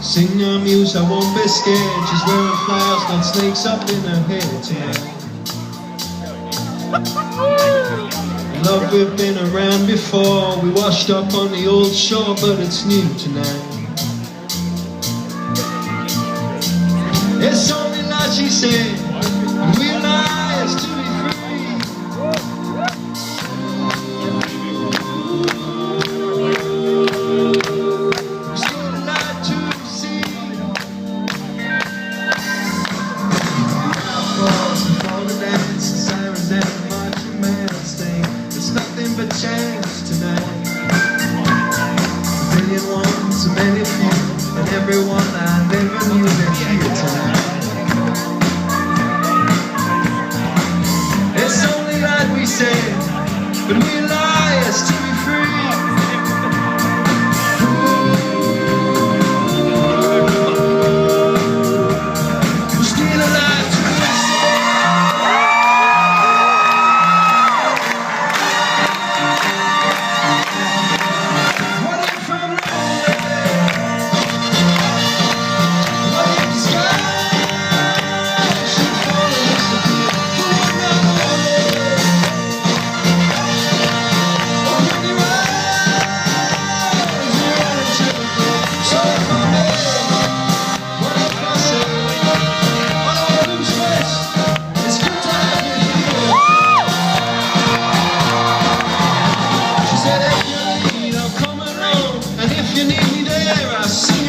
Sing your muse, I won't be scared. She's wearing flowers, not snakes up in her hair tonight. Love, we've been around before. We washed up on the old shore, but it's new tonight. It's only like she said, we lies to be free. We still alive to see. Falls and fall to dance, the sirens and the marching bands sing. It's nothing but chance tonight. A million ones, a many few, and everyone I never knew they're here tonight. It's only like we said, but we liars to be free. We're still alive to be running from lonely. What if the sky should fall and disappear? Who would know?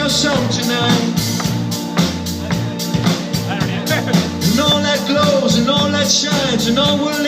Song tonight, and all that glows and all that shines and all we're